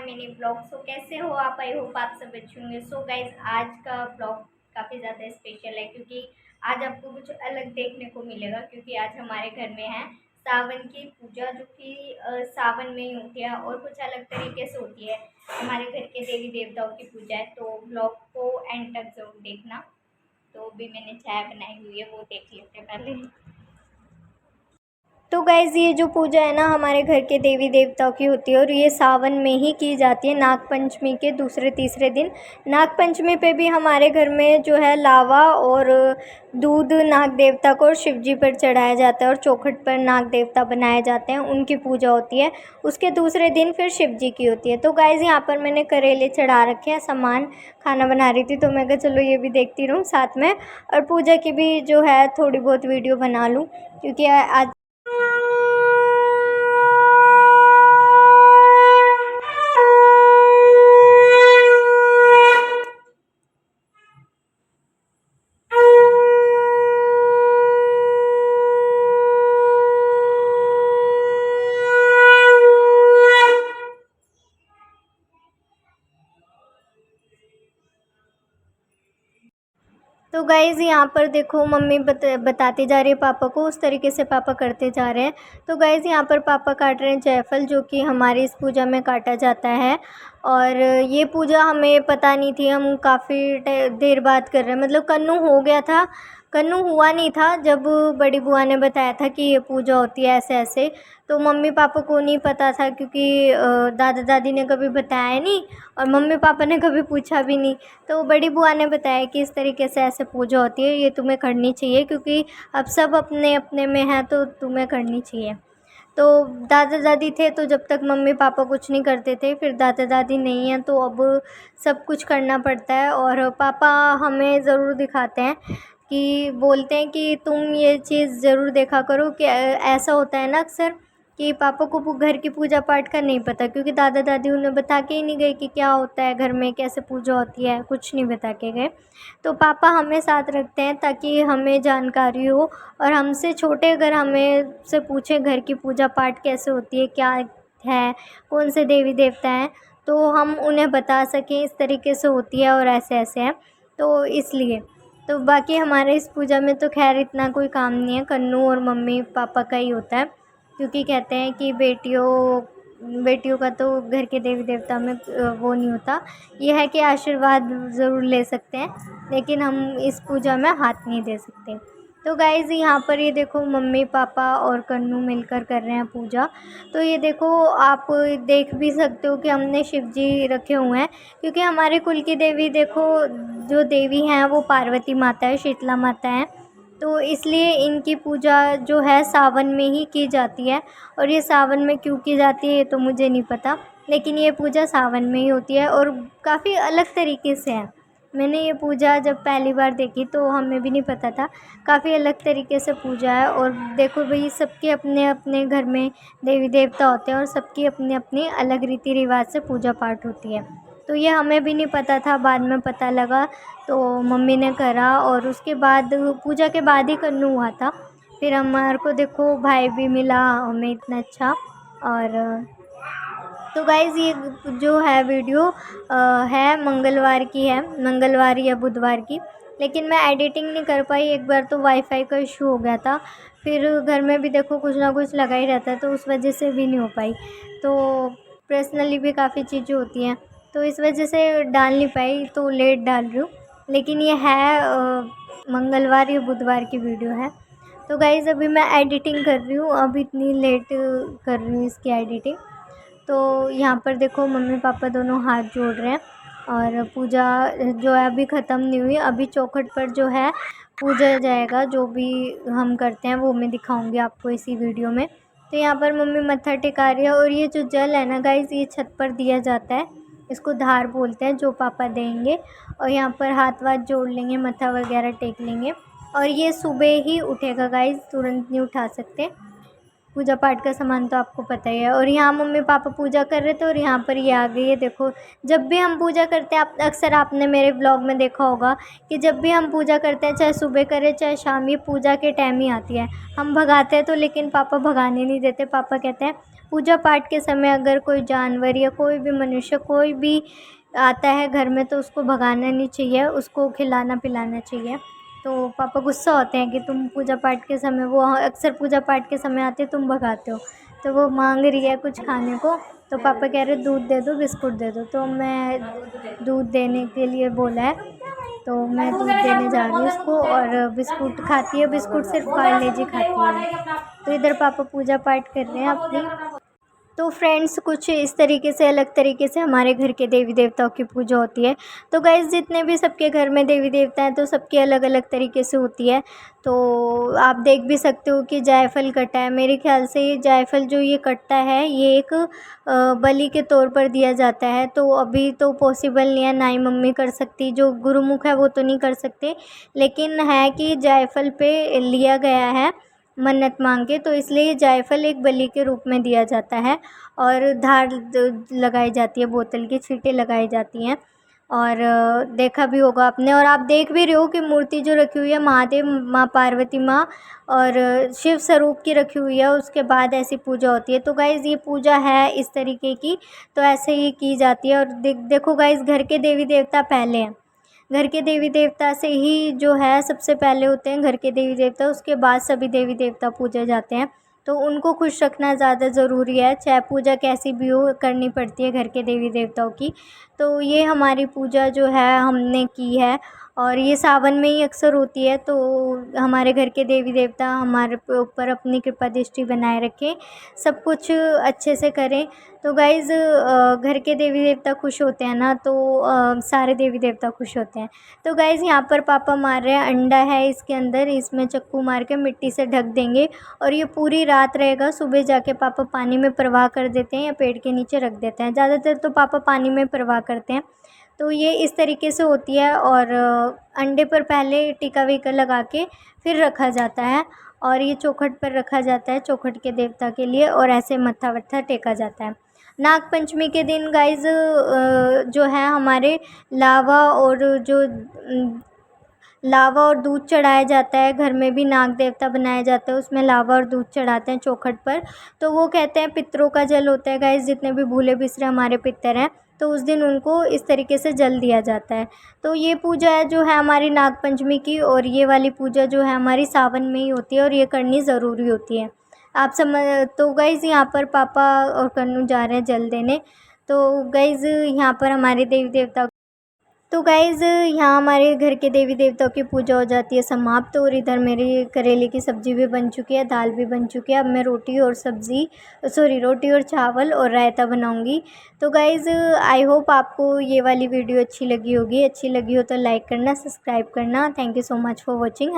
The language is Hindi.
Mini blog. सो कैसे हो आप? आई होप आप सब अच्छे होंगे। सो गाइज आज का ब्लॉग काफ़ी ज़्यादा स्पेशल है क्योंकि आज आपको कुछ अलग देखने को मिलेगा, क्योंकि आज हमारे घर में है सावन की पूजा, जो कि सावन में ही होती है और कुछ अलग तरीके से होती है। हमारे घर के देवी देवताओं की पूजा है, तो ब्लॉग को एंड तक जरूर देखना। तो अभी मैंने चाय बनाई हुई है, वो देख लेते हैं पहले। तो गाइज़ ये जो पूजा है ना हमारे घर के देवी देवताओं की होती है और ये सावन में ही की जाती है, नागपंचमी के दूसरे तीसरे दिन। नागपंचमी पे भी हमारे घर में जो है लावा और दूध नाग देवता को और शिव जी पर चढ़ाया जाता है और चौखट पर नाग देवता बनाए जाते हैं, उनकी पूजा होती है। उसके दूसरे दिन फिर शिव जी की होती है। तो गाइज़ यहाँ पर मैंने करेले चढ़ा रखे हैं, सामान खाना बना रही थी तो मैं कहा चलो ये भी देखती रहूँ साथ में, और पूजा की भी जो है थोड़ी बहुत वीडियो बना लूँ, क्योंकि आज तो गाइज़ यहाँ पर देखो मम्मी बताती जा रही है पापा को, उस तरीके से पापा करते जा रहे हैं। तो गाइज़ यहाँ पर पापा काट रहे हैं जायफल, जो कि हमारी इस पूजा में काटा जाता है। और ये पूजा हमें पता नहीं थी, हम काफ़ी देर बाद कर रहे हैं, मतलब कन्नू हो गया था, कन्नू हुआ नहीं था जब बड़ी बुआ ने बताया था कि ये पूजा होती है ऐसे ऐसे। तो मम्मी पापा को नहीं पता था, क्योंकि दादा दादी ने कभी बताया नहीं और मम्मी पापा ने कभी पूछा भी नहीं। तो बड़ी बुआ ने बताया कि इस तरीके से ऐसे पूजा होती है, ये तुम्हें करनी चाहिए, क्योंकि अब सब अपने अपने में हैं तो तुम्हें करनी चाहिए। तो दादा दादी थे तो जब तक मम्मी पापा कुछ नहीं करते थे, फिर दादा दादी नहीं हैं तो अब सब कुछ करना पड़ता है। और पापा हमें ज़रूर दिखाते हैं, कि बोलते हैं कि तुम ये चीज़ ज़रूर देखा करो, कि ऐसा होता है ना अक्सर कि पापा को घर की पूजा पाठ का नहीं पता, क्योंकि दादा दादी उन्हें बता के ही नहीं गए कि क्या होता है घर में, कैसे पूजा होती है, कुछ नहीं बता के गए। तो पापा हमें साथ रखते हैं ताकि हमें जानकारी हो, और हमसे छोटे अगर हमें से पूछें घर की पूजा पाठ कैसे होती है, क्या है, कौन से देवी देवता हैं, तो हम उन्हें बता सकें इस तरीके से होती है और ऐसे ऐसे है, तो इसलिए। तो बाकी हमारे इस पूजा में तो खैर इतना कोई काम नहीं है, कन्नू और मम्मी पापा का ही होता है, क्योंकि कहते हैं कि बेटियों का तो घर के देवी देवता में वो नहीं होता। ये है कि आशीर्वाद ज़रूर ले सकते हैं, लेकिन हम इस पूजा में हाथ नहीं दे सकते। तो गाइज़ यहाँ पर ये देखो मम्मी पापा और कन्नू मिलकर कर रहे हैं पूजा। तो ये देखो आप देख भी सकते हो कि हमने शिव जी रखे हुए हैं, क्योंकि हमारे कुल की देवी देखो जो देवी हैं वो पार्वती माता है, शीतला माता है। तो इसलिए इनकी पूजा जो है सावन में ही की जाती है। और ये सावन में क्यों की जाती है ये तो मुझे नहीं पता, लेकिन ये पूजा सावन में ही होती है और काफ़ी अलग तरीके से है। मैंने ये पूजा जब पहली बार देखी तो हमें भी नहीं पता था, काफ़ी अलग तरीके से पूजा है। और देखो भाई सबके अपने अपने घर में देवी देवता होते हैं और सबकी अपनी अपनी अलग रीति रिवाज से पूजा पाठ होती है। तो ये हमें भी नहीं पता था, बाद में पता लगा, तो मम्मी ने करा और उसके बाद पूजा के बाद ही कन्नू हुआ था। फिर हमारे को देखो भाई भी मिला हमें इतना अच्छा। और तो गाइज़ ये जो है वीडियो है मंगलवार की है, मंगलवार या बुधवार की, लेकिन मैं एडिटिंग नहीं कर पाई। एक बार तो वाईफाई का इशू हो गया था, फिर घर में भी देखो कुछ ना कुछ लगा ही रहता है, तो उस वजह से भी नहीं हो पाई। तो पर्सनली भी काफ़ी चीज़ें होती हैं, तो इस वजह से डाल नहीं पाई, तो लेट डाल रही हूँ। लेकिन ये है मंगलवार या बुधवार की वीडियो है। तो गाइज़ अभी मैं एडिटिंग कर रही हूँ, अब इतनी लेट कर रही हूँ इसकी एडिटिंग। तो यहाँ पर देखो मम्मी पापा दोनों हाथ जोड़ रहे हैं और पूजा जो है अभी ख़त्म नहीं हुई, अभी चौखट पर जो है पूजा जाएगा, जो भी हम करते हैं वो मैं दिखाऊंगी आपको इसी वीडियो में। तो यहाँ पर मम्मी मत्था टिका रही है, और ये जो जल है ना गाइस ये छत पर दिया जाता है, इसको धार बोलते हैं, जो पापा देंगे। और यहाँ पर हाथ वाथ जोड़ लेंगे, मत्था वगैरह टेक लेंगे, और ये सुबह ही उठेगा गाइस, तुरंत नहीं उठा सकते। पूजा पाठ का सामान तो आपको पता ही है। और यहाँ मम्मी पापा पूजा कर रहे थे और यहाँ पर ये आ गई है। देखो, जब भी हम पूजा करते हैं, आप अक्सर आपने मेरे व्लॉग में देखा होगा कि जब भी हम पूजा करते हैं, चाहे सुबह करें चाहे शाम, ये पूजा के टाइम ही आती है। हम भगाते हैं तो, लेकिन पापा भगाने नहीं देते। पापा कहते हैं पूजा पाठ के समय अगर कोई जानवर या कोई भी मनुष्य कोई भी आता है घर में तो उसको भगाना नहीं चाहिए, उसको खिलाना पिलाना चाहिए। तो पापा गुस्सा होते हैं कि तुम पूजा पाठ के समय, वो अक्सर पूजा पाठ के समय आते तुम भगाते हो। तो वो मांग रही है कुछ खाने को, तो पापा कह रहे दूध दे दो, बिस्कुट दे दो। तो मैं दूध देने के लिए बोला है, तो मैं दूध देने जा रही हूँ उसको। और बिस्कुट खाती है, बिस्कुट सिर्फ पार्ले जी खाती है। तो इधर पापा पूजा पाठ कर रहे हैं अपनी। तो फ्रेंड्स, कुछ इस तरीके से, अलग तरीके से हमारे घर के देवी देवताओं की पूजा होती है। तो गाइज़, जितने भी सबके घर में देवी देवता हैं तो सबकी अलग अलग तरीके से होती है। तो आप देख भी सकते हो कि जायफल कटा है। मेरे ख्याल से ये जायफल जो ये कटता है, ये एक बलि के तौर पर दिया जाता है। तो अभी तो पॉसिबल नहीं है, ना ही मम्मी कर सकती, जो गुरुमुख है वो तो नहीं कर सकते, लेकिन है कि जायफल पे लिया गया है मन्नत मांग के, तो इसलिए ये जायफल एक बलि के रूप में दिया जाता है। और धार लगाई जाती है, बोतल की छींटें लगाई जाती हैं। और देखा भी होगा आपने, और आप देख भी रहे हो कि मूर्ति जो रखी हुई है महादेव, माँ पार्वती माँ और शिव स्वरूप की रखी हुई है। उसके बाद ऐसी पूजा होती है। तो गाइज़, ये पूजा है इस तरीके की, तो ऐसे ही की जाती है। और देखो गाइज़, घर के देवी देवता पहले हैं। घर के देवी देवता से ही जो है सबसे पहले होते हैं घर के देवी देवता, उसके बाद सभी देवी देवता पूजे जाते हैं। तो उनको खुश रखना ज़्यादा ज़रूरी है, चाहे पूजा कैसी भी हो, करनी पड़ती है घर के देवी देवताओं की। तो ये हमारी पूजा जो है हमने की है, और ये सावन में ही अक्सर होती है। तो हमारे घर के देवी देवता हमारे ऊपर अपनी कृपा दृष्टि बनाए रखें, सब कुछ अच्छे से करें। तो गाइज़, घर के देवी देवता खुश होते हैं ना, तो सारे देवी देवता खुश होते हैं। तो गाइज़, यहाँ पर पापा मार रहे हैं, अंडा है इसके अंदर, इसमें चक्कू मार के मिट्टी से ढक देंगे और ये पूरी रात रहेगा। सुबह जाके पापा पानी में प्रवाह कर देते हैं या पेड़ के नीचे रख देते हैं। ज़्यादातर तो पापा पानी में प्रवाह करते हैं। तो ये इस तरीके से होती है। और अंडे पर पहले टीका वीका लगा के फिर रखा जाता है, और ये चौखट पर रखा जाता है, चौखट के देवता के लिए, और ऐसे मत्था वत्था टेका जाता है। नाग पंचमी के दिन गाइज़ जो है हमारे लावा और दूध चढ़ाया जाता है। घर में भी नाग देवता बनाया जाता है, उसमें लावा और दूध चढ़ाते हैं चौखट पर। तो वो कहते हैं पितरों का जल होता है गाइज़, जितने भी भूले बिसरे हमारे पितर हैं, तो उस दिन उनको इस तरीके से जल दिया जाता है। तो ये पूजा है जो है हमारी नाग पंचमी की, और ये वाली पूजा जो है हमारी सावन में ही होती है, और ये करनी ज़रूरी होती है। आप समझ। तो गाइज़, यहाँ पर पापा और कन्नू जा रहे हैं जल देने। तो गाइज़, यहाँ पर हमारे देवी देवता, तो गाइज़, यहाँ हमारे घर के देवी देवताओं की पूजा हो जाती है समाप्त। और इधर मेरी करेले की सब्ज़ी भी बन चुकी है, दाल भी बन चुकी है। अब मैं रोटी और चावल और रायता बनाऊंगी। तो गाइज़, आई होप आपको ये वाली वीडियो अच्छी लगी होगी। अच्छी लगी हो तो लाइक करना, सब्सक्राइब करना। Thank you so much for watching.